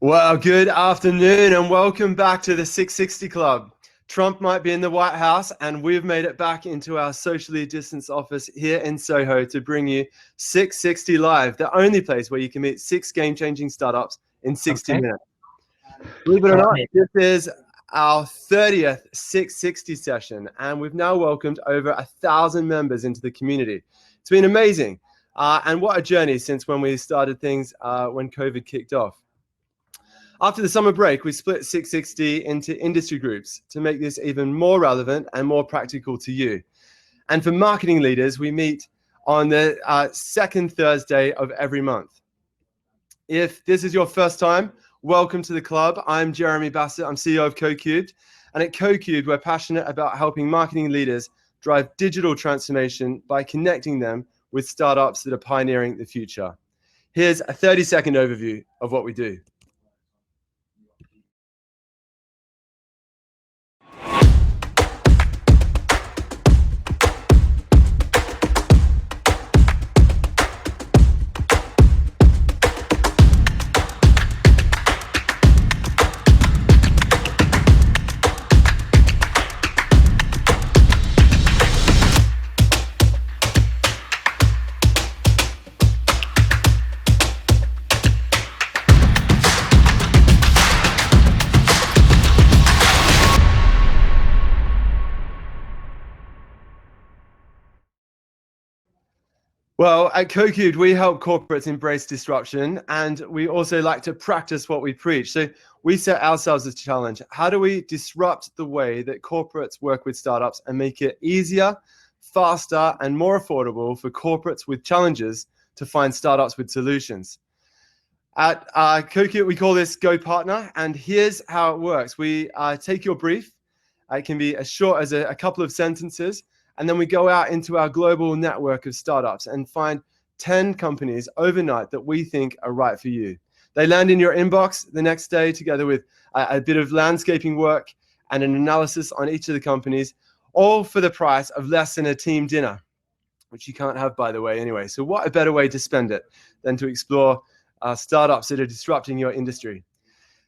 Well, good afternoon and welcome back to the 660 Club. Trump might be in the White House and we've made it back into our socially distanced office here in Soho to bring you 660 Live, the only place where you can meet 6 game-changing startups in 60 minutes. Believe it or not, this is our 30th 660 session and we've now welcomed over 1,000 members into the community. It's been amazing and what a journey since when we started things when COVID kicked off. After the summer break, we split 660 into industry groups to make this even more relevant and more practical to you. And for marketing leaders, we meet on the second Thursday of every month. If this is your first time, welcome to the club. I'm Jeremy Bassett. I'm CEO of CoCubed. And at CoCubed, we're passionate about helping marketing leaders drive digital transformation by connecting them with startups that are pioneering the future. Here's a 30-second overview of what we do. Well, at CoCubed, we help corporates embrace disruption, and we also like to practice what we preach. So we set ourselves a challenge. How do we disrupt the way that corporates work with startups and make it easier, faster, and more affordable for corporates with challenges to find startups with solutions? At CoCubed, we call this Go Partner, and here's how it works. We take your brief. It can be as short as a couple of sentences. And then we go out into our global network of startups and find 10 companies overnight that we think are right for you. They land in your inbox the next day together with a bit of landscaping work and an analysis on each of the companies, all for the price of less than a team dinner, which you can't have, by the way, anyway. So what a better way to spend it than to explore startups that are disrupting your industry.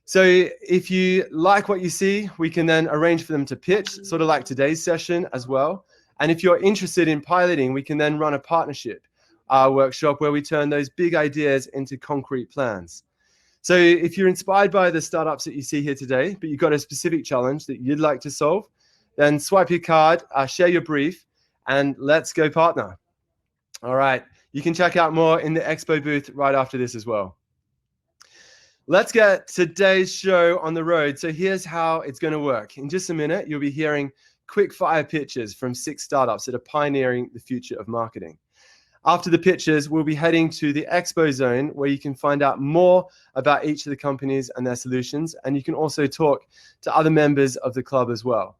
So if you like what you see, we can then arrange for them to pitch, sort of like today's session as well. And if you're interested in piloting, we can then run a partnership workshop where we turn those big ideas into concrete plans. So if you're inspired by the startups that you see here today, but you've got a specific challenge that you'd like to solve, then swipe your card, share your brief, and let's go partner. All right, you can check out more in the expo booth right after this as well. Let's get today's show on the road. So here's how it's going to work. In just a minute, you'll be hearing quick fire pitches from 6 startups that are pioneering the future of marketing. After the pitches, we'll be heading to the Expo Zone where you can find out more about each of the companies and their solutions. And you can also talk to other members of the club as well.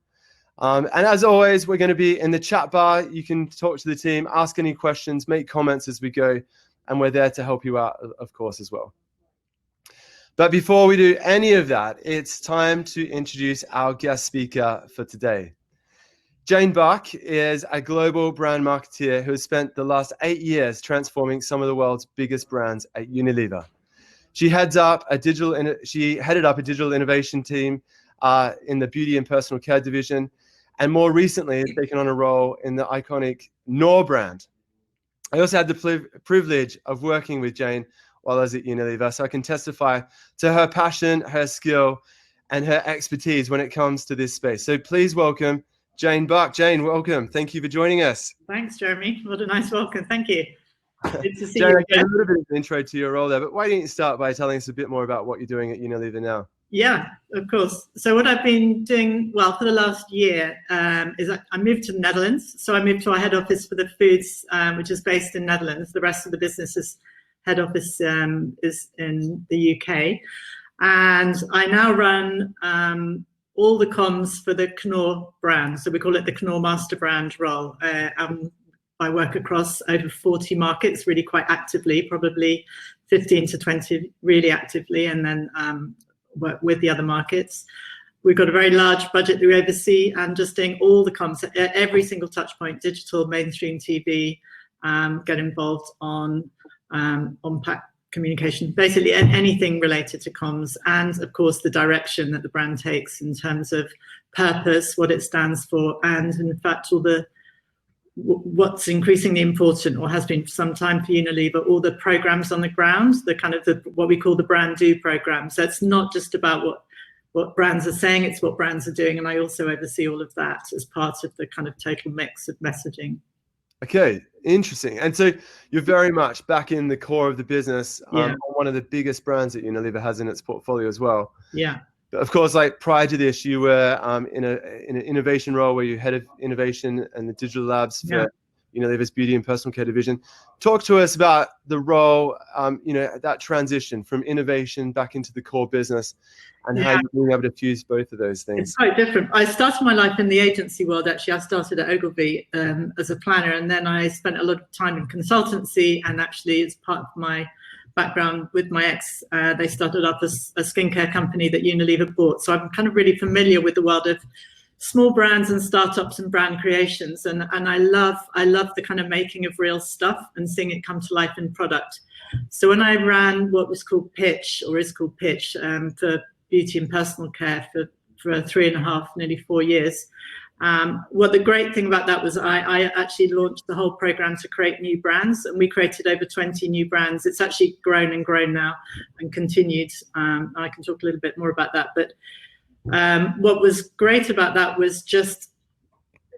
And as always, we're going to be in the chat bar. You can talk to the team, ask any questions, make comments as we go. And we're there to help you out, of course, as well. But before we do any of that, it's time to introduce our guest speaker for today. Jane Buck is a global brand marketeer who has spent the last 8 years transforming some of the world's biggest brands at Unilever. She headed up a digital innovation team in the beauty and personal care division, and more recently has taken on a role in the iconic Knorr brand. I also had the privilege of working with Jane while I was at Unilever, so I can testify to her passion, her skill, and her expertise when it comes to this space. So please welcome Jane Buck. Jane, welcome. Thank you for joining us. Thanks, Jeremy. What a nice welcome. Thank you. Good to see Jane, you I gave again. a little bit of an intro to your role there, but why don't you start by telling us a bit more about what you're doing at Unilever now? Yeah, of course. So what I've been doing, well, for the last year is I moved to the Netherlands. So I moved to our head office for the foods, which is based in Netherlands. The rest of the business's head office is in the UK. And I now run all the comms for the Knorr brand. So we call it the Knorr master brand role. I work across over 40 markets really quite actively, probably 15 to 20 really actively, and then work with the other markets. We've got a very large budget that we oversee and just doing all the comms at every single touch point, digital, mainstream TV, get involved on communication, basically anything related to comms, and of course the direction that the brand takes in terms of purpose, what it stands for, and in fact all the what's increasingly important, or has been for some time for Unilever, all the programs on the ground, the kind of what we call the brand do program. So it's not just about what brands are saying, it's what brands are doing, and I also oversee all of that as part of the kind of total mix of messaging. Okay, interesting. And so you're very much back in the core of the business, one of the biggest brands that Unilever has in its portfolio as well. Yeah. But of course, like prior to this, you were in an innovation role where you head of innovation and the digital labs for Unilever's beauty and personal care division. Talk to us about the role, that transition from innovation back into the core business, and how you're being able to fuse both of those things. It's quite different. I started my life in the agency world, actually. I started at Ogilvy as a planner, and then I spent a lot of time in consultancy, and actually as part of my background with my ex, they started up a skincare company that Unilever bought. So I'm kind of really familiar with the world of small brands and startups and brand creations, and I love the kind of making of real stuff and seeing it come to life in product. So when I ran what was called Pitch, or is called Pitch, for beauty and personal care for 3.5, nearly 4 years, what the great thing about that was I actually launched the whole program to create new brands, and we created over 20 new brands. It's actually grown and grown now and continued. I can talk a little bit more about that, but what was great about that was just,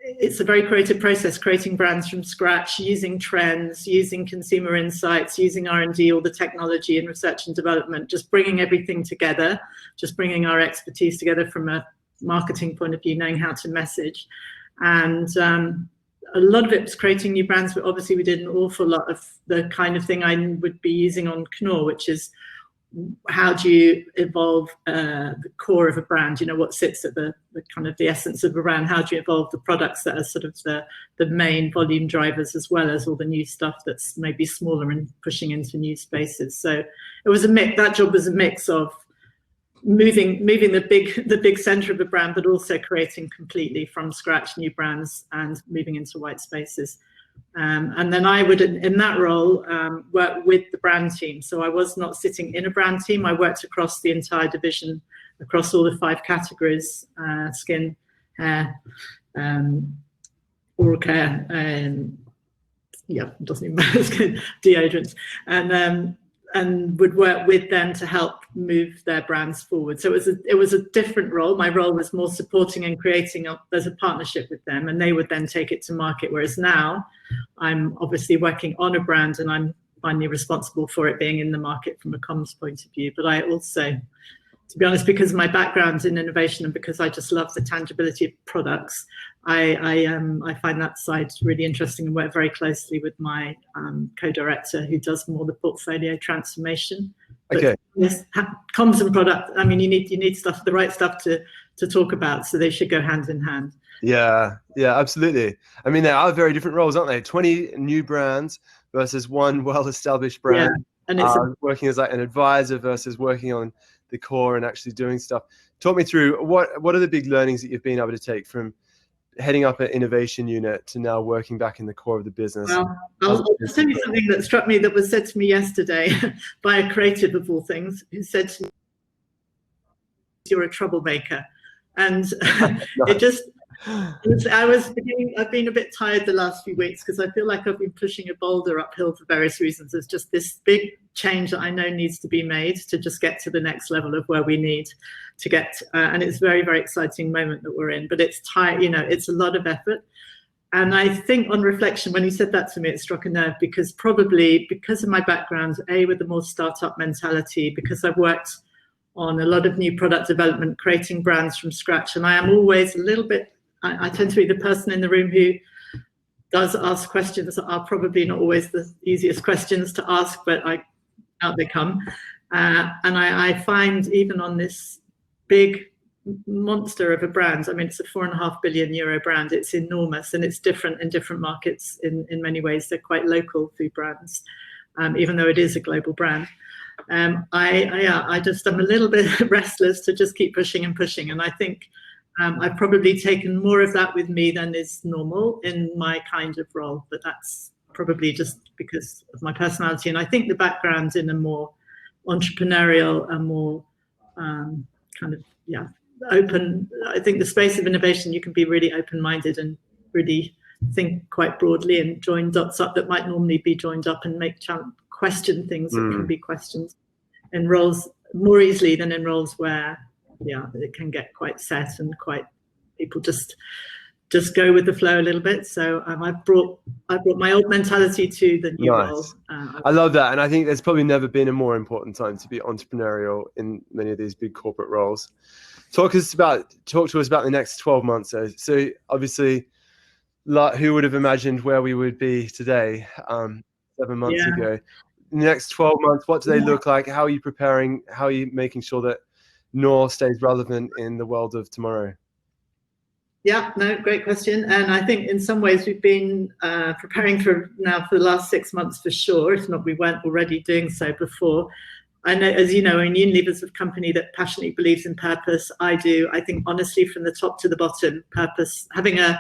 it's a very creative process, creating brands from scratch, using trends, using consumer insights, using R&D, all the technology and research and development, just bringing everything together, just bringing our expertise together from a marketing point of view, knowing how to message. And a lot of it was creating new brands, but obviously we did an awful lot of the kind of thing I would be using on Knorr, which is how do you evolve the core of a brand, what sits at the kind of the essence of a brand, how do you evolve the products that are sort of the main volume drivers, as well as all the new stuff that's maybe smaller and pushing into new spaces. So it was a mix. That job was a mix of moving the big center of a brand, but also creating completely from scratch new brands and moving into white spaces. And then I would, in that role, work with the brand team. So I was not sitting in a brand team. I worked across the entire division, across all the 5 categories: skin, hair, oral care, doesn't even matter, skin, deodorants, and would work with them to help move their brands forward. So it was a different role. My role was more supporting and creating there's a partnership with them, and they would then take it to market. Whereas now I'm obviously working on a brand, and I'm finally responsible for it being in the market from a comms point of view. But I also, to be honest, because of my background in innovation and because I just love the tangibility of products, I find that side really interesting, and work very closely with my co-director, who does more the portfolio transformation. But okay. Yes, comms and product. I mean, you need stuff, the right stuff to talk about, so they should go hand in hand. Yeah, absolutely. I mean, they are very different roles, aren't they? 20 new brands versus one well-established brand. Yeah, and it's working as like an advisor versus working on the core and actually doing stuff. Talk me through what are the big learnings that you've been able to take from heading up an innovation unit to now working back in the core of the business? Well, I'll tell you something that struck me, that was said to me yesterday by a creative of all things, who said to me, "You're a troublemaker." And it just, I've been a bit tired the last few weeks, because I feel like I've been pushing a boulder uphill for various reasons. There's just this big change that I know needs to be made to just get to the next level of where we need to get. And it's a very, very exciting moment that we're in, but it's tired, it's a lot of effort. And I think on reflection, when he said that to me, it struck a nerve, because probably because of my background, with the more startup mentality, because I've worked on a lot of new product development, creating brands from scratch. And I am always a little bit, I tend to be the person in the room who does ask questions that are probably not always the easiest questions to ask, but out they come. And I find, even on this big monster of a brand, I mean, it's a €4.5 billion brand, it's enormous, and it's different in different markets in many ways. They're quite local food brands, even though it is a global brand. I'm a little bit restless to just keep pushing and pushing. And I think I've probably taken more of that with me than is normal in my kind of role, but that's probably just because of my personality. And I think the background in a more entrepreneurial and more open, I think the space of innovation, you can be really open-minded and really think quite broadly and join dots up that might normally be joined up, and question things that can be questioned in roles more easily than in roles where it can get quite set and quite people just go with the flow a little bit. So I brought my old mentality to the new role. I love that, and I think there's probably never been a more important time to be entrepreneurial in many of these big corporate roles. Talk to us about the next 12 months. So obviously, who would have imagined where we would be today 7 months ago? In the next 12 months, what do they look like? How are you preparing? How are you making sure that Nor stays relevant in the world of tomorrow? Yeah, no, great question. And I think in some ways we've been preparing for the last 6 months for sure, if not we weren't already doing so before. I know, as you know, Unilever's a company that passionately believes in purpose. I do. I think honestly, from the top to the bottom, purpose, having a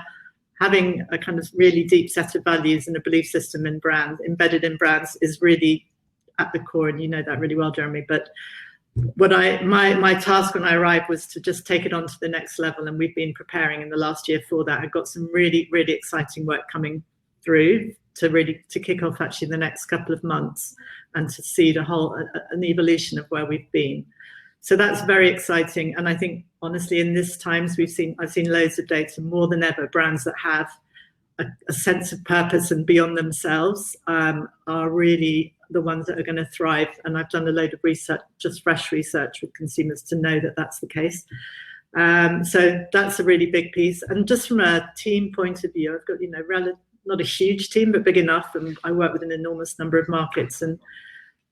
kind of really deep set of values and a belief system in brand, embedded in brands, is really at the core, and you know that really well, Jeremy. But my task when I arrived was to just take it on to the next level, and we've been preparing in the last year for that. I've got some really, really exciting work coming through to kick off actually the next couple of months, and to see an evolution of where we've been. So that's very exciting. And I think honestly, in this times I've seen loads of data, more than ever, brands that have a sense of purpose and beyond themselves are really the ones that are going to thrive. And I've done a load of research, just fresh research with consumers to know that that's the case. So that's a really big piece. And just from a team point of view, I've got, not a huge team, but big enough. And I work with an enormous number of markets, and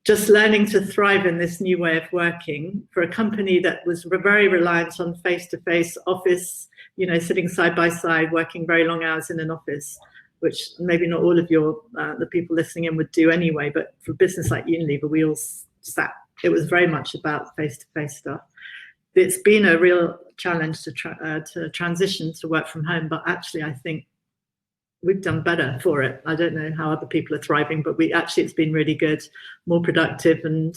just learning to thrive in this new way of working for a company that was very reliant on face-to-face office, sitting side by side, working very long hours in an office, which maybe not all of the people listening in would do anyway. But for a business like Unilever, we all sat. It was very much about face-to-face stuff. It's been a real challenge to transition to work from home, but actually I think we've done better for it. I don't know how other people are thriving, but it's been really good, more productive, and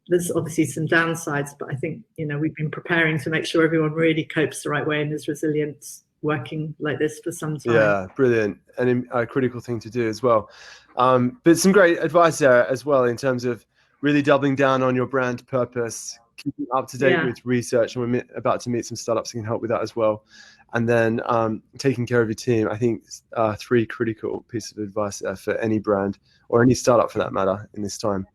there's obviously some downsides, but I think, we've been preparing to make sure everyone really copes the right way and is resilient working like this for some time. Yeah, brilliant. And a critical thing to do as well. But some great advice there as well, in terms of really doubling down on your brand purpose, keeping up to date with research, and we're about to meet some startups that can help with that as well. And then taking care of your team. I think 3 critical pieces of advice there for any brand or any startup for that matter in this time.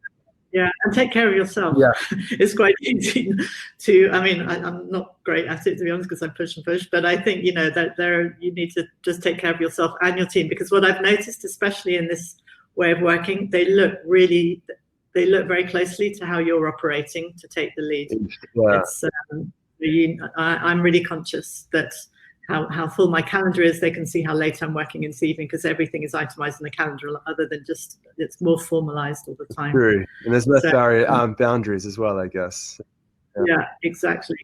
Yeah, and take care of yourself. Yeah, it's quite easy to. I'm not great at it, to be honest, because I push and push. But I think that you need to just take care of yourself and your team, because what I've noticed, especially in this way of working, they look very closely to how you're operating to take the lead. Yeah. I'm really conscious that how full my calendar is. They can see how late I'm working in the evening, because everything is itemized in the calendar, other than just it's more formalized all the time. True, and there's less boundaries as well, I guess. Yeah, exactly.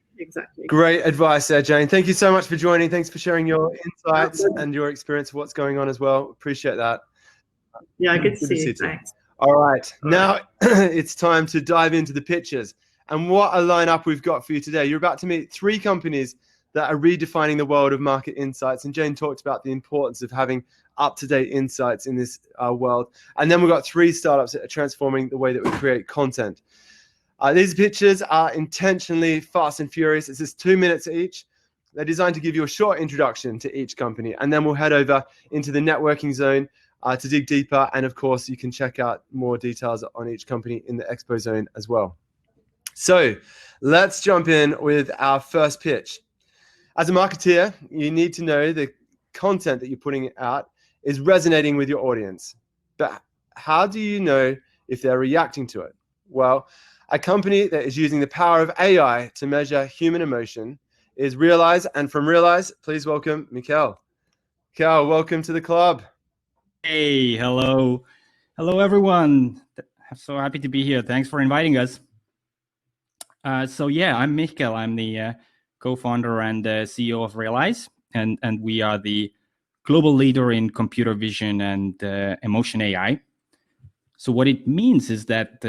Great advice there, Jane. Thank you so much for joining. Thanks for sharing your insights and your experience of what's going on as well. Appreciate that. Yeah, good to see you. Thanks. All right, now it's time to dive into the pitches. And what a lineup we've got for you today. You're about to meet 3 companies that are redefining the world of market insights. And Jane talked about the importance of having up-to-date insights in this world. And then we've got 3 startups that are transforming the way that we create content. These pitches are intentionally fast and furious. It's just 2 minutes each. They're designed to give you a short introduction to each company. And then we'll head over into the networking zone to dig deeper. And of course, you can check out more details on each company in the expo zone as well. So let's jump in with our first pitch. As a marketeer, you need to know the content that you're putting out is resonating with your audience. But how do you know if they're reacting to it? Well, a company that is using the power of AI to measure human emotion is Realize. And from Realize, please welcome Mikkel. Mikkel, welcome to the club. Hey, hello. Hello, everyone. I'm so happy to be here. Thanks for inviting us. I'm Mikkel. I'm the co-founder and CEO of Realize, and we are the global leader in computer vision and emotion AI. So what it means is that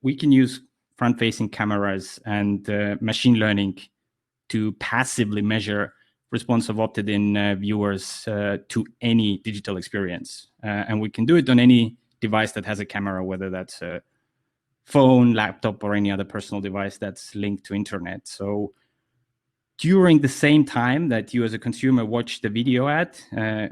we can use front-facing cameras and machine learning to passively measure response of opted-in viewers to any digital experience. And we can do it on any device that has a camera, whether that's a phone, laptop, or any other personal device that's linked to internet. So during the same time that you as a consumer watch the video ad,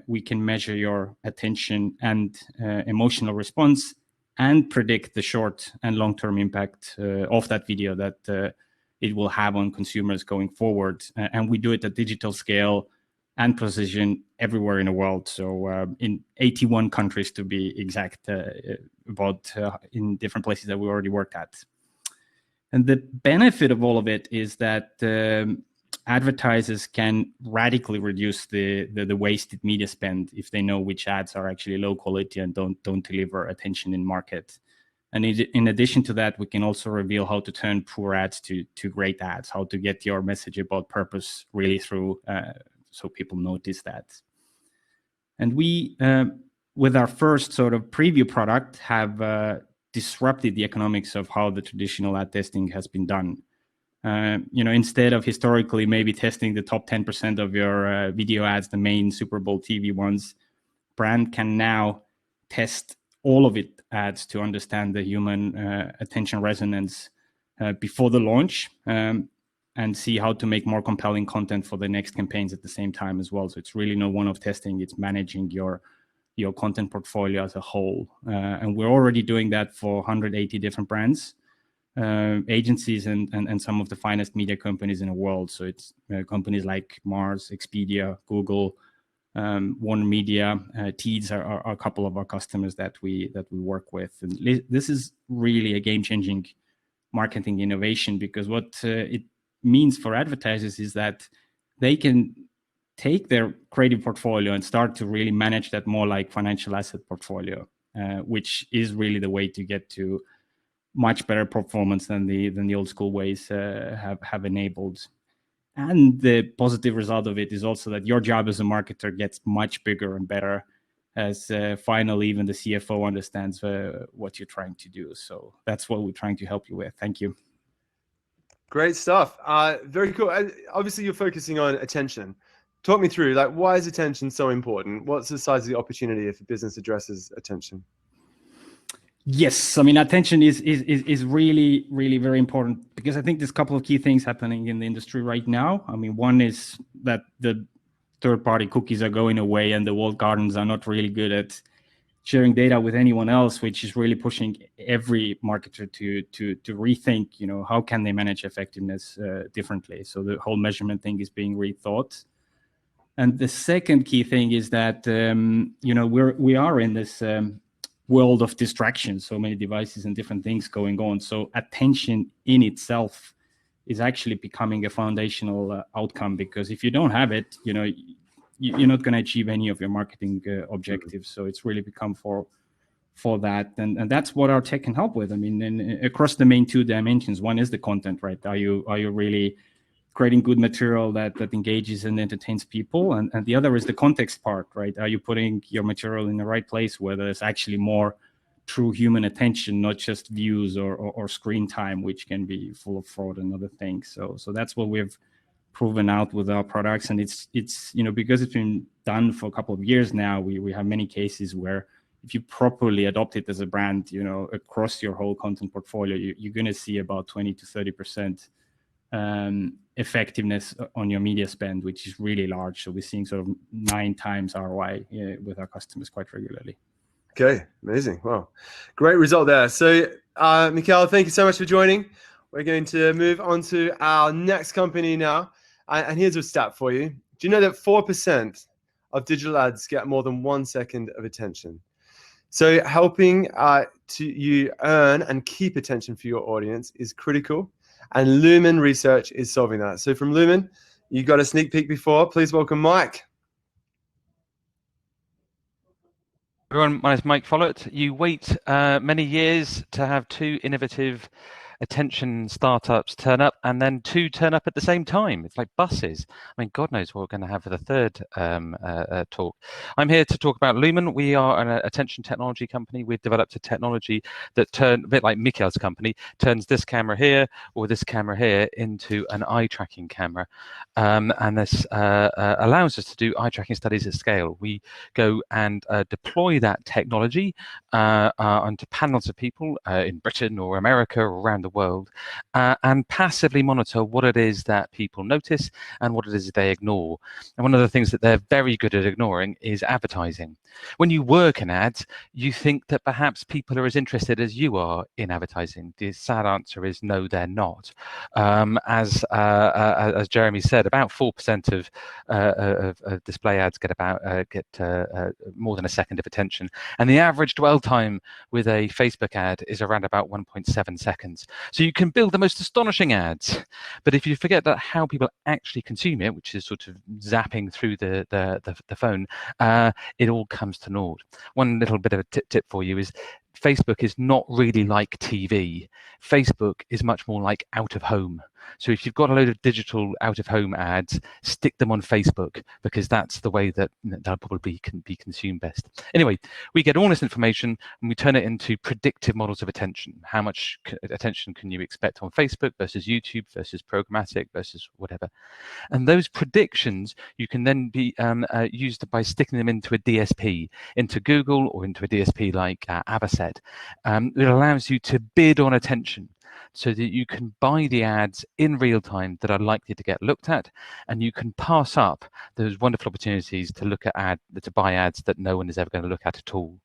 we can measure your attention and emotional response and predict the short and long-term impact of that video that it will have on consumers going forward. And we do it at digital scale and precision everywhere in the world. So in 81 countries to be exact, in different places that we already worked at. And the benefit of all of it is that advertisers can radically reduce the wasted media spend if they know which ads are actually low quality and don't deliver attention in market. And in addition to that, we can also reveal how to turn poor ads to great ads, how to get your message about purpose really through so people notice that. And we, with our first sort of preview product, have disrupted the economics of how the traditional ad testing has been done. Instead of historically maybe testing the top 10% of your video ads, the main Super Bowl TV ones, brand can now test all of it ads to understand the human attention resonance before the launch and see how to make more compelling content for the next campaigns at the same time as well. So it's really no one-off testing, it's managing your content portfolio as a whole. And we're already doing that for 180 different brands. Agencies and some of the finest media companies in the world. So it's companies like Mars, Expedia, Google, Warner Media, Teads are a couple of our customers that we work with. And this is really a game-changing marketing innovation, because what it means for advertisers is that they can take their creative portfolio and start to really manage that more like financial asset portfolio, which is really the way to get to much better performance than the old school ways have enabled. And the positive result of it is also that your job as a marketer gets much bigger and better as finally even the CFO understands what you're trying to do. So that's what we're trying to help you with. Thank you. Great stuff. Very cool. Obviously, you're focusing on attention. Talk me through, like, why is attention so important? What's the size of the opportunity if a business addresses attention? Yes, I mean, attention is really, really very important, because I think there's a couple of key things happening in the industry right now. I mean, one is that the third-party cookies are going away and the walled gardens are not really good at sharing data with anyone else, which is really pushing every marketer to rethink, how can they manage effectiveness differently. So the whole measurement thing is being rethought. And the second key thing is that, we are in this world of distractions, so many devices and different things going on. So attention in itself is actually becoming a foundational outcome, because if you don't have it, you're not going to achieve any of your marketing objectives. So it's really become for that, and that's what our tech can help with. I mean, across the main two dimensions, one is the content, right? Are you really creating good material that engages and entertains people, and the other is the context part, right? Are you putting your material in the right place where there's actually more true human attention, not just views or screen time, which can be full of fraud and other things. So that's what we've proven out with our products, and it's because it's been done for a couple of years now, we have many cases where if you properly adopt it as a brand, across your whole content portfolio, you're going to see about 20 to 30% effectiveness on your media spend, which is really large. So we're seeing sort of 9 times ROI with our customers quite regularly. Okay, amazing. Wow, great result there. So, Mikael, thank you so much for joining. We're going to move on to our next company now. And here's a stat for you. Do you know that 4% of digital ads get more than 1 second of attention? So helping you earn and keep attention for your audience is critical. And Lumen Research is solving that. So from Lumen, you got a sneak peek before. Please welcome Mike. Everyone, my name is Mike Follett. You wait many years to have 2 innovative attention startups turn up, and then 2 turn up at the same time. It's like buses. I mean, God knows what we're going to have for the third talk. I'm here to talk about Lumen. We are an attention technology company. We've developed a technology that a bit like Mikhail's company, turns this camera here or this camera here into an eye tracking camera. And this allows us to do eye tracking studies at scale. We go and deploy that technology onto panels of people in Britain or America or around the world, and passively monitor what it is that people notice and what it is they ignore. And one of the things that they're very good at ignoring is advertising. When you work in ads, you think that perhaps people are as interested as you are in advertising. The sad answer is no, they're not. As Jeremy said, about 4% of display ads get more than a second of attention, and the average dwell time with a Facebook ad is around about 1.7 seconds. So you can build the most astonishing ads, but if you forget that how people actually consume it, which is sort of zapping through the phone, it all comes to naught. One little bit of a tip for you is Facebook is not really like TV. Facebook is much more like out of home. So if you've got a load of digital out of home ads, stick them on Facebook, because that's the way that they'll probably can be consumed best. Anyway, we get all this information and we turn it into predictive models of attention. How much attention can you expect on Facebook versus YouTube versus programmatic versus whatever? And those predictions you can then be used by sticking them into a DSP, into Google or into a DSP like Avocet. It allows you to bid on attention, so that you can buy the ads in real time that are likely to get looked at, and you can pass up those wonderful opportunities to look at to buy ads that no one is ever going to look at all.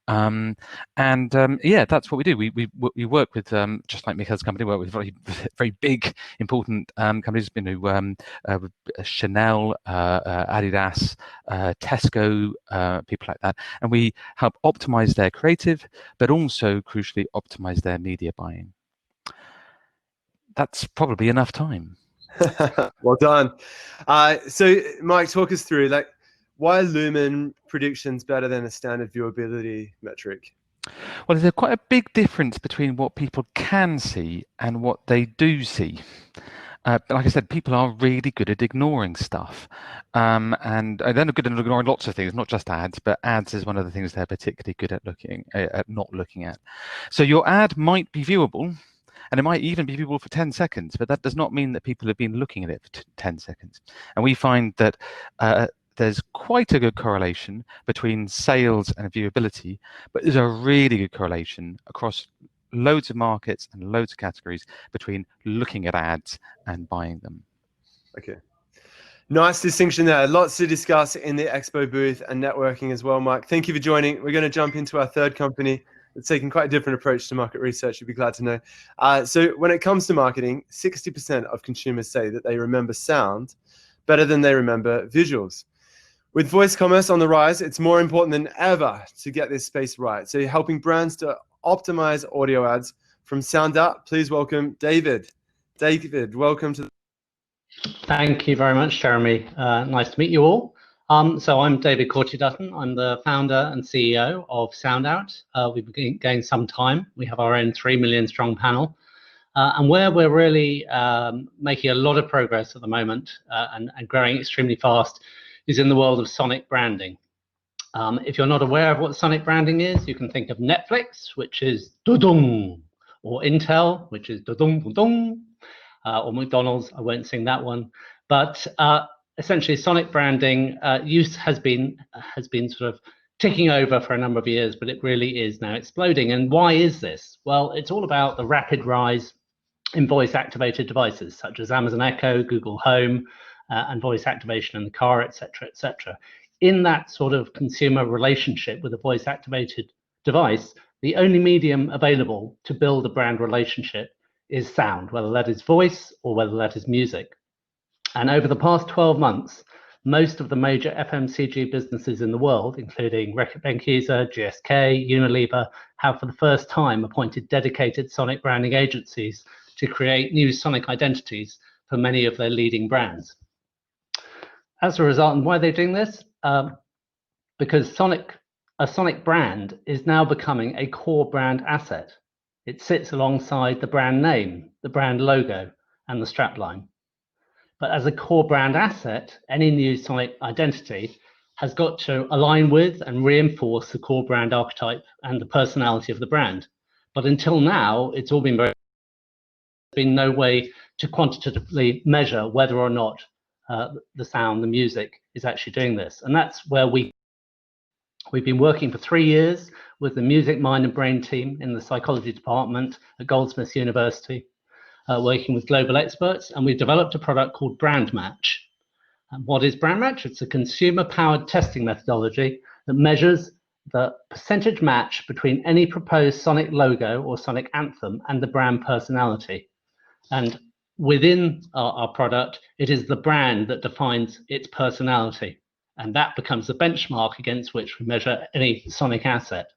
Yeah, that's what we do. We work with, just like Mikhail's company, work with very big, important companies, with Chanel, Adidas, Tesco, people like that, and we help optimize their creative, but also crucially optimize their media buying. That's probably enough time. Well done. So Mike, talk us through, like, why are Lumen predictions better than a standard viewability metric? Well, there's quite a big difference between what people can see and what they do see. But like I said, people are really good at ignoring stuff, and they're good at ignoring lots of things, not just ads. But ads is one of the things they're particularly good at not looking at. So your ad might be viewable, and it might even be viewable for 10 seconds, but that does not mean that people have been looking at it for 10 seconds. And we find that there's quite a good correlation between sales and viewability, but there's a really good correlation across loads of markets and loads of categories between looking at ads and buying them. Okay. Nice distinction there. Lots to discuss in the expo booth and networking as well, Mike. Thank you for joining. We're going to jump into our third company. It's taking quite a different approach to market research, you'd be glad to know. So when it comes to marketing, 60% of consumers say that they remember sound better than they remember visuals. With voice commerce on the rise, it's more important than ever to get this space right. So you're helping brands to optimize audio ads. From Sound Up, please welcome David. David, welcome to. Thank you very much, Jeremy. Nice to meet you all. So I'm David Corty-Dutton. I'm the founder and CEO of SoundOut. We've been going some time. We have our own 3 million strong panel. And where we're really making a lot of progress at the moment and growing extremely fast is in the world of sonic branding. If you're not aware of what sonic branding is, you can think of Netflix, which is dudung, or Intel, which is dudung dudung, or McDonald's. I won't sing that one. But essentially, sonic branding use has been sort of ticking over for a number of years, but it really is now exploding. And why is this? Well, it's all about the rapid rise in voice-activated devices, such as Amazon Echo, Google Home, and voice activation in the car, etc., etc. In that sort of consumer relationship with a voice-activated device, the only medium available to build a brand relationship is sound, whether that is voice or whether that is music. And over the past 12 months, most of the major FMCG businesses in the world, including Reckitt Benckiser, GSK, Unilever, have for the first time appointed dedicated sonic branding agencies to create new sonic identities for many of their leading brands. As a result, and why are they doing this? Because a sonic brand is now becoming a core brand asset. It sits alongside the brand name, the brand logo, and the strapline. But as a core brand asset, any new sonic identity has got to align with and reinforce the core brand archetype and the personality of the brand. But until now, it's all been there's been no way to quantitatively measure whether or not the sound, the music is actually doing this. And that's where we've been working for 3 years with the music, mind and brain team in the psychology department at Goldsmiths University, working with global experts, and we've developed a product called Brand Match. And what is Brand Match? It's a consumer-powered testing methodology that measures the percentage match between any proposed sonic logo or sonic anthem and the brand personality. And within our product, it is the brand that defines its personality. And that becomes the benchmark against which we measure any sonic asset.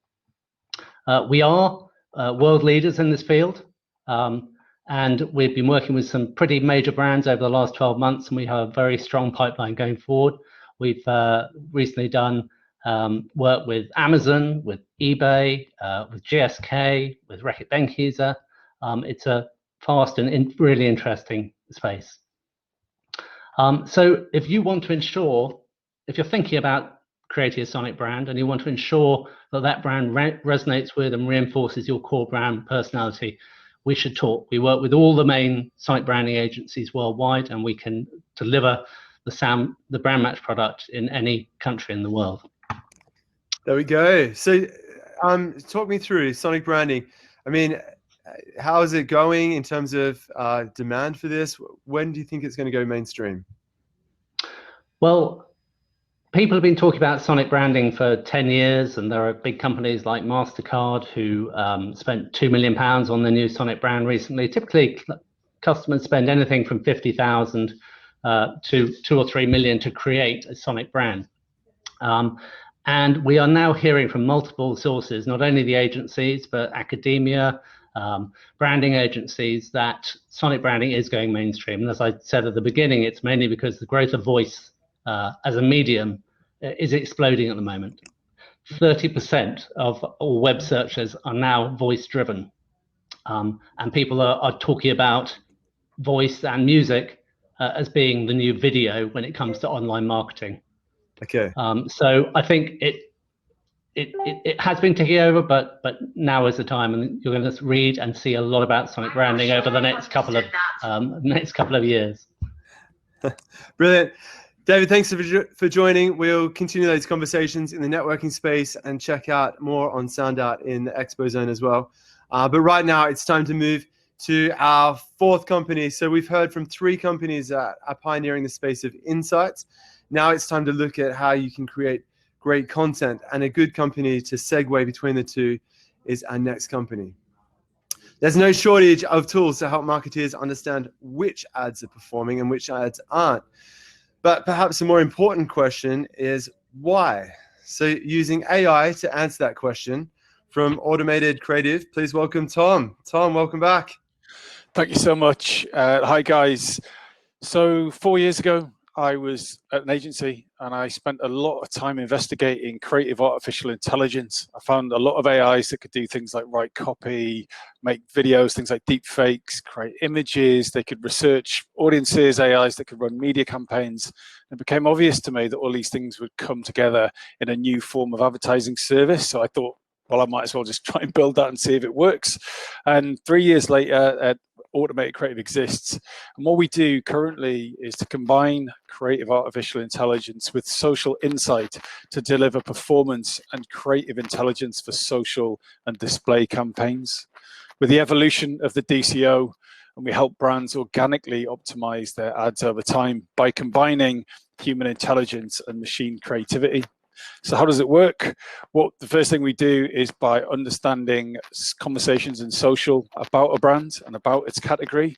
We are world leaders in this field. And we've been working with some pretty major brands over the last 12 months, and we have a very strong pipeline going forward. We've recently done work with Amazon, with eBay, with GSK, with Reckitt Benckiser. It's a fast and really interesting space. So if you want to ensure, if you're thinking about creating a sonic brand and you want to ensure that that brand resonates with and reinforces your core brand personality, we should talk. We work with all the main sonic branding agencies worldwide, and we can deliver the Brand Match product in any country in the world. There we go. So talk me through sonic branding. I mean, how is it going in terms of demand for this? When do you think it's going to go mainstream? Well, people have been talking about sonic branding for 10 years, and there are big companies like MasterCard who spent £2 million on the new sonic brand recently. Typically, customers spend anything from 50,000 to 2 or 3 million to create a sonic brand. And we are now hearing from multiple sources, not only the agencies, but academia, branding agencies, that sonic branding is going mainstream. And as I said at the beginning, it's mainly because the growth of voice as a medium is exploding at the moment. 30% of all web searches are now voice driven. And people are talking about voice and music as being the new video when it comes to online marketing. Okay. So I think it has been taking over, but now is the time, and you're going to read and see a lot about sonic branding over the next couple of years. Brilliant. David, thanks for joining. We'll continue those conversations in the networking space and check out more on SoundOut in the Expo Zone as well. But right now, it's time to move to our fourth company. So we've heard from 3 companies that are pioneering the space of insights. Now it's time to look at how you can create great content, and a good company to segue between the two is our next company. There's no shortage of tools to help marketeers understand which ads are performing and which ads aren't. But perhaps a more important question is why? So using AI to answer that question, from Automated Creative, please welcome Tom. Tom, welcome back. Thank you so much. Hi, guys. So 4 years ago, I was at an agency and I spent a lot of time investigating creative artificial intelligence. I found a lot of AIs that could do things like write copy, make videos, things like deep fakes, create images. They could research audiences, AIs that could run media campaigns. It became obvious to me that all these things would come together in a new form of advertising service. So I thought, well, I might as well just try and build that and see if it works. And 3 years later, Automated Creative exists. And what we do currently is to combine creative artificial intelligence with social insight to deliver performance and creative intelligence for social and display campaigns. With the evolution of the DCO, and we help brands organically optimize their ads over time by combining human intelligence and machine creativity. So how does it work? Well, the first thing we do is by understanding conversations in social about a brand and about its category.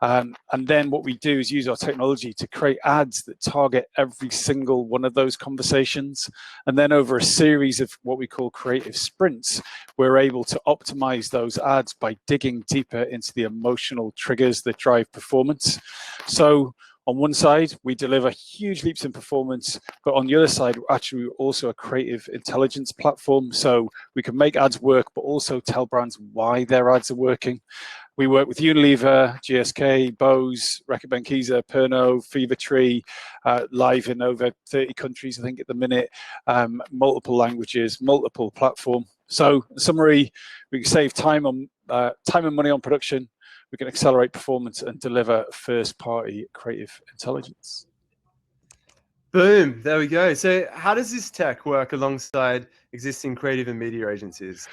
And then what we do is use our technology to create ads that target every single one of those conversations. And then over a series of what we call creative sprints, we're able to optimize those ads by digging deeper into the emotional triggers that drive performance. So on one side, we deliver huge leaps in performance, but on the other side, actually, we're also a creative intelligence platform. So we can make ads work, but also tell brands why their ads are working. We work with Unilever, GSK, Bose, Reckitt Benckiser, Pernod, Fever-Tree, live in over 30 countries, I think, at the minute, multiple languages, multiple platform. So, in summary, we can save time and money on production. We can accelerate performance and deliver first-party creative intelligence. Boom, there we go. So how does this tech work alongside existing creative and media agencies?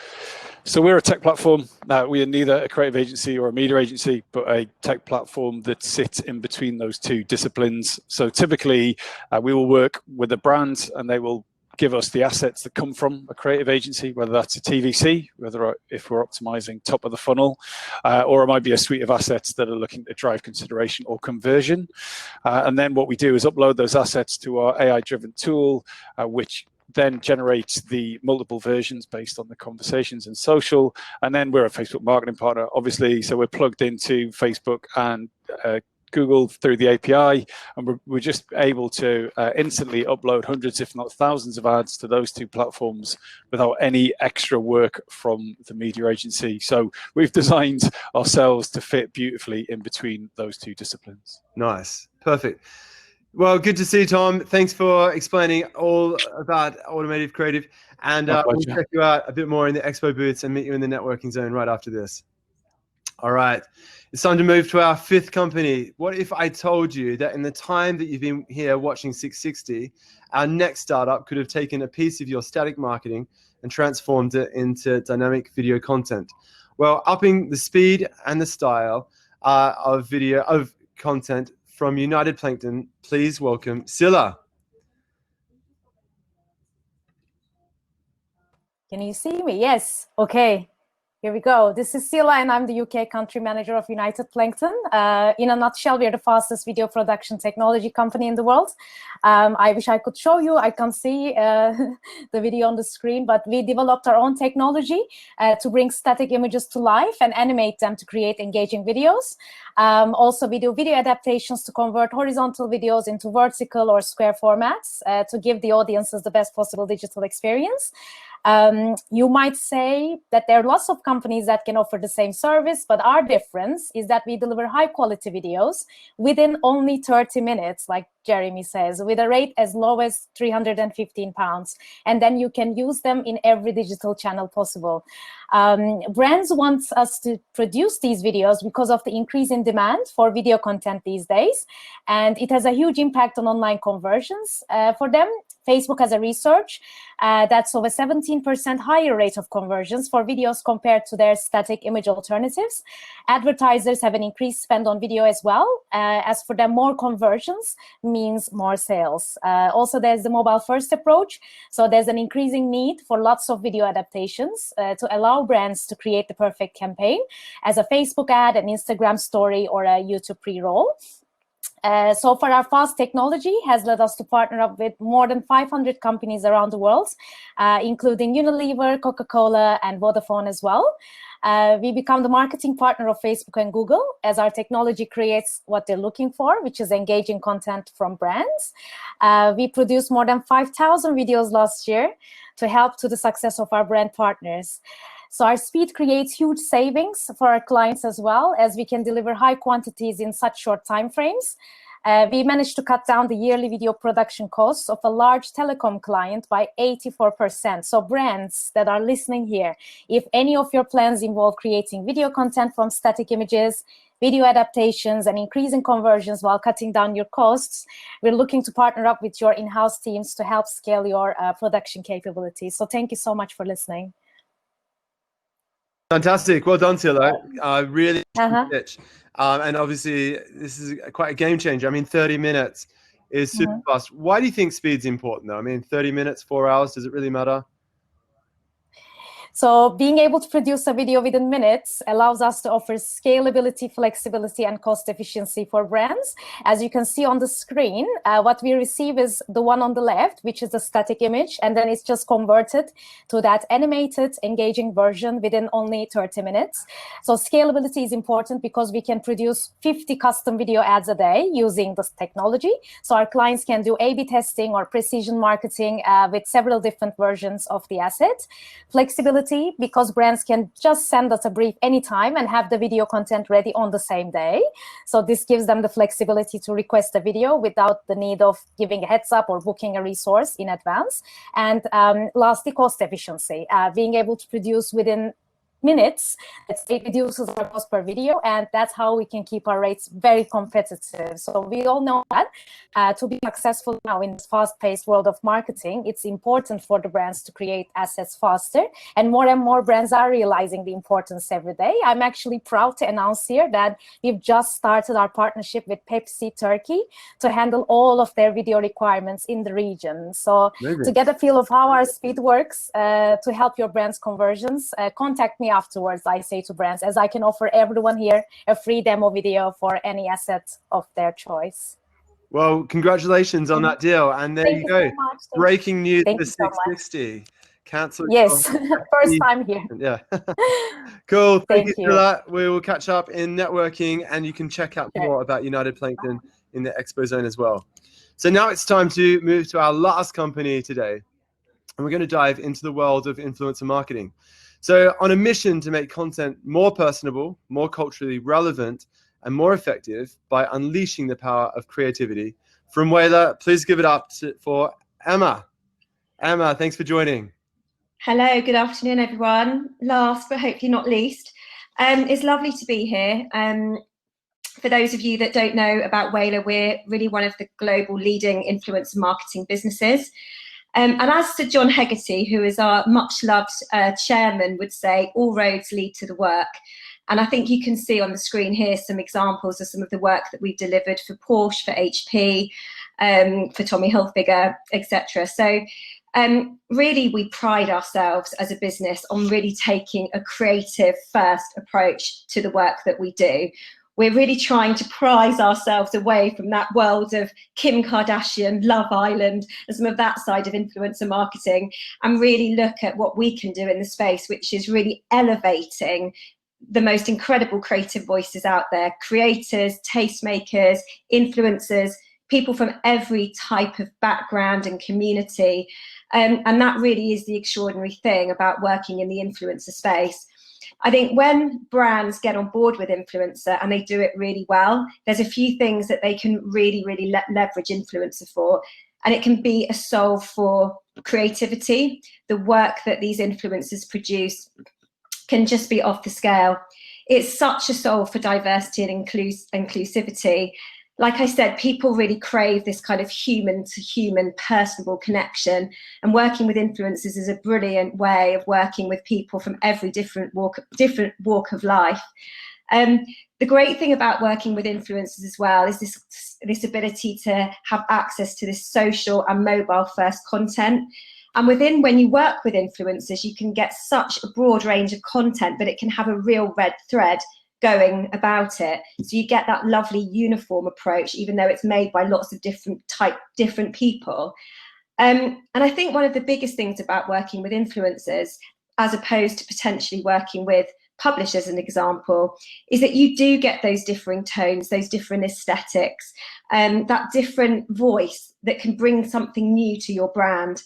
So we're a tech platform. We are neither a creative agency or a media agency, but a tech platform that sits in between those two disciplines. So typically, we will work with a brand and they will give us the assets that come from a creative agency, whether that's a TVC, whether if we're optimizing top of the funnel, or it might be a suite of assets that are looking to drive consideration or conversion. And then what we do is upload those assets to our AI-driven tool, which then generates the multiple versions based on the conversations and social. And then we're a Facebook marketing partner, obviously, so we're plugged into Facebook and Google through the API, and we're just able to instantly upload hundreds, if not thousands of ads to those two platforms without any extra work from the media agency. So we've designed ourselves to fit beautifully in between those two disciplines. Nice, perfect. Well, good to see you, Tom. Thanks for explaining all about automotive creative, and we'll check you out a bit more in the expo booths and meet you in the networking zone right after this. All right, it's time to move to our fifth company. What if I told you that in the time that you've been here watching SixSixty, our next startup could have taken a piece of your static marketing and transformed it into dynamic video content? Well, upping the speed and the style of content from United Plankton, please welcome Scylla. Can you see me? Yes. Okay. Here we go. This is Scylla, and I'm the UK country manager of United Plankton. In a nutshell, we're the fastest video production technology company in the world. I wish I could show you. I can't see the video on the screen, but we developed our own technology to bring static images to life and animate them to create engaging videos. Also, we do video adaptations to convert horizontal videos into vertical or square formats to give the audiences the best possible digital experience. You might say that there are lots of companies that can offer the same service, but our difference is that we deliver high quality videos within only 30 minutes, like Jeremy says, with a rate as low as £315. And then you can use them in every digital channel possible. Brands want us to produce these videos because of the increase in demand for video content these days. And it has a huge impact on online conversions for them. Facebook has a research that's of a 17% higher rate of conversions for videos compared to their static image alternatives. Advertisers have an increased spend on video as well. As for them, more conversions means more sales. Also, there's the mobile first approach. So there's an increasing need for lots of video adaptations to allow brands to create the perfect campaign as a Facebook ad, an Instagram story, or a YouTube pre-roll. So far, our fast technology has led us to partner up with more than 500 companies around the world, including Unilever, Coca-Cola, and Vodafone as well. We become the marketing partner of Facebook and Google as our technology creates what they're looking for, which is engaging content from brands. We produced more than 5,000 videos last year to help to the success of our brand partners. So our speed creates huge savings for our clients as well, as we can deliver high quantities in such short time frames. We managed to cut down the yearly video production costs of a large telecom client by 84%. So brands that are listening here, if any of your plans involve creating video content from static images, video adaptations, and increasing conversions while cutting down your costs, we're looking to partner up with your in-house teams to help scale your production capabilities. So thank you so much for listening. Fantastic. Well done, Scylla. Really pitch. And obviously, this is quite a game changer. I mean, 30 minutes is super fast. Why do you think speed's important, though? I mean, 30 minutes, 4 hours, does it really matter? So being able to produce a video within minutes allows us to offer scalability, flexibility, and cost efficiency for brands. As you can see on the screen, what we receive is the one on the left, which is a static image, and then it's just converted to that animated, engaging version within only 30 minutes. So scalability is important because we can produce 50 custom video ads a day using this technology. So our clients can do A/B testing or precision marketing with several different versions of the asset. Flexibility, because brands can just send us a brief anytime and have the video content ready on the same day. So this gives them the flexibility to request a video without the need of giving a heads up or booking a resource in advance. And lastly, cost efficiency, being able to produce within minutes, it reduces our cost per video, and that's how we can keep our rates very competitive. So we all know that to be successful now in this fast-paced world of marketing, it's important for the brands to create assets faster, and more brands are realizing the importance every day. I'm actually proud to announce here that we've just started our partnership with Pepsi Turkey to handle all of their video requirements in the region. So to get a feel of how our speed works to help your brand's conversions, contact me afterwards, I say to brands, as I can offer everyone here a free demo video for any asset of their choice. Well, congratulations on that deal. And there you go. So much. Breaking news Thank for you so much. SixSixty. Cancel. Yes, first time here. Yeah. Cool. Thank you you. for that. We will catch up in networking, and you can check out more about United Plankton in the Expo Zone as well. So now it's time to move to our last company today. And we're going to dive into the world of influencer marketing. So on a mission to make content more personable, more culturally relevant, and more effective by unleashing the power of creativity. From Whaler, please give it up for Emma. Emma, thanks for joining. Hello, good afternoon, everyone. Last but hopefully not least, it's lovely to be here. For those of you that don't know about Whaler, we're really one of the global leading influencer marketing businesses. And as Sir John Hegarty, who is our much-loved chairman, would say, all roads lead to the work. And I think you can see on the screen here some examples of some of the work that we've delivered for Porsche, for HP, for Tommy Hilfiger, etc. So really, we pride ourselves as a business on really taking a creative first approach to the work that we do. We're really trying to prize ourselves away from that world of Kim Kardashian, Love Island, and some of that side of influencer marketing, and really look at what we can do in the space, which is really elevating the most incredible creative voices out there, creators, tastemakers, influencers, people from every type of background and community. And that really is the extraordinary thing about working in the influencer space. I think when brands get on board with influencer and they do it really well, there's a few things that they can really leverage influencer for. And it can be a solve for creativity. The work that these influencers produce can just be off the scale. It's such a solve for diversity and inclusivity. Like I said, people really crave this kind of human-to-human, personable connection, and working with influencers is a brilliant way of working with people from every different walk of life. The great thing about working with influencers as well is this ability to have access to this social and mobile-first content. And when you work with influencers, you can get such a broad range of content, but it can have a real red thread going about it. So you get that lovely uniform approach, even though it's made by lots of different people. And I think one of the biggest things about working with influencers, as opposed to potentially working with publishers, an example, is that you do get those differing tones, those different aesthetics, that different voice that can bring something new to your brand.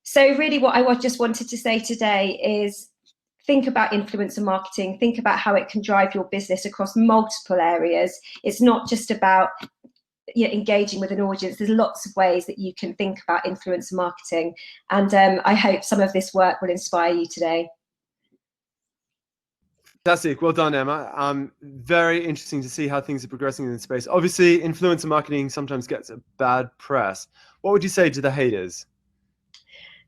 So really what I just wanted to say today is think about influencer marketing, think about how it can drive your business across multiple areas. It's not just about engaging with an audience. There's lots of ways that you can think about influencer marketing. And I hope some of this work will inspire you today. Fantastic. Well done, Emma. Very interesting to see how things are progressing in the space. Obviously, influencer marketing sometimes gets a bad press. What would you say to the haters?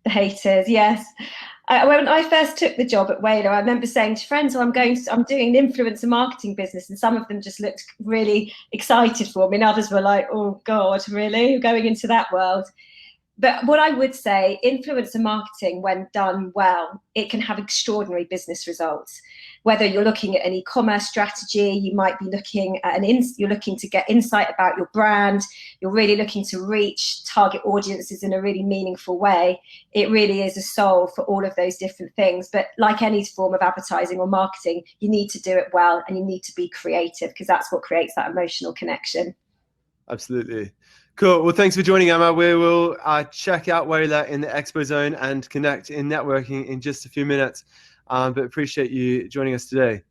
The haters, yes. When I first took the job at Whaler, I remember saying to friends, I'm doing an influencer marketing business, and some of them just looked really excited for me, and others were like, oh God, really? You're going into that world? But what I would say, influencer marketing, when done well, it can have extraordinary business results. Whether you're looking at an e-commerce strategy, you might be looking at you're looking to get insight about your brand, you're really looking to reach target audiences in a really meaningful way. It really is a solve for all of those different things. But like any form of advertising or marketing, you need to do it well and you need to be creative, because that's what creates that emotional connection. Absolutely. Cool. Well, thanks for joining, Emma. We will check out Wayla in the Expo Zone and connect in networking in just a few minutes. But appreciate you joining us today.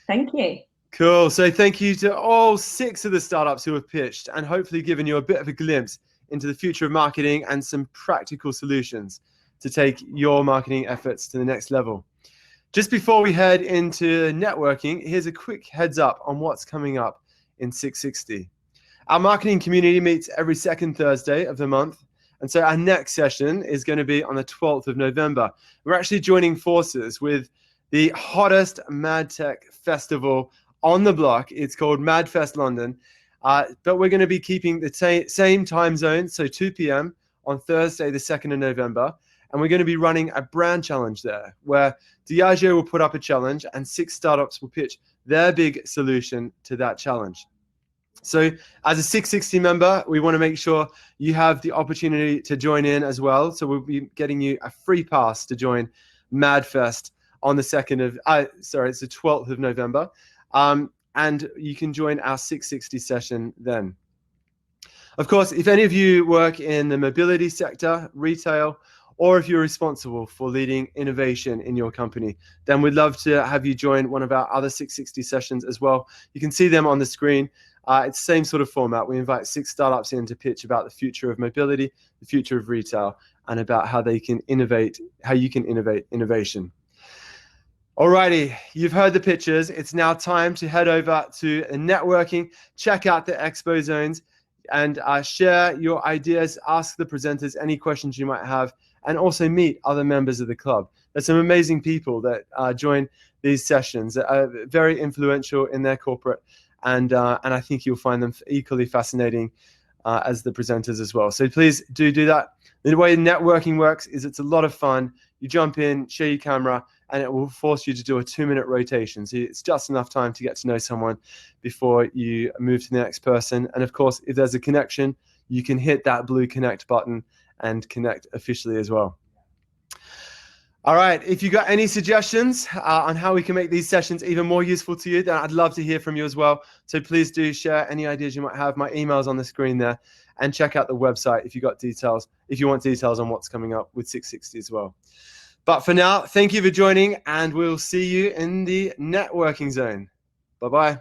Thank you. Cool. So thank you to all 6 of the startups who have pitched and hopefully given you a bit of a glimpse into the future of marketing and some practical solutions to take your marketing efforts to the next level. Just before we head into networking, here's a quick heads up on what's coming up in SixSixty. Our marketing community meets every second Thursday of the month. And so our next session is going to be on the 12th of November. We're actually joining forces with the hottest Mad Tech festival on the block. It's called MadFest London. But we're going to be keeping the same time zone, so 2 p.m. on Thursday, the 2nd of November. And we're going to be running a brand challenge there, where Diageo will put up a challenge and 6 startups will pitch their big solution to that challenge. So as a SixSixty member, we want to make sure you have the opportunity to join in as well. So we'll be getting you a free pass to join MadFest on the 12th of November. And you can join our SixSixty session then. Of course, if any of you work in the mobility sector, retail, or if you're responsible for leading innovation in your company, then we'd love to have you join one of our other SixSixty sessions as well. You can see them on the screen. It's the same sort of format. We invite 6 startups in to pitch about the future of mobility, the future of retail, and about how they can innovate, how you can innovate innovation. Alrighty, you've heard the pitches. It's now time to head over to networking, check out the expo zones, and share your ideas, ask the presenters any questions you might have, and also meet other members of the club. There's some amazing people that join these sessions that are very influential in their corporate, and I think you'll find them equally fascinating as the presenters as well. So please do that. The way networking works is it's a lot of fun. You jump in, share your camera, and it will force you to do a 2-minute rotation. So it's just enough time to get to know someone before you move to the next person. And of course, if there's a connection, you can hit that blue connect button and connect officially as well. All right, if you got any suggestions on how we can make these sessions even more useful to you, then I'd love to hear from you as well. So please do share any ideas you might have. My email's on the screen there, and check out the website if you got details, if you want details on what's coming up with SixSixty as well. But for now, thank you for joining, and we'll see you in the networking zone. Bye-bye.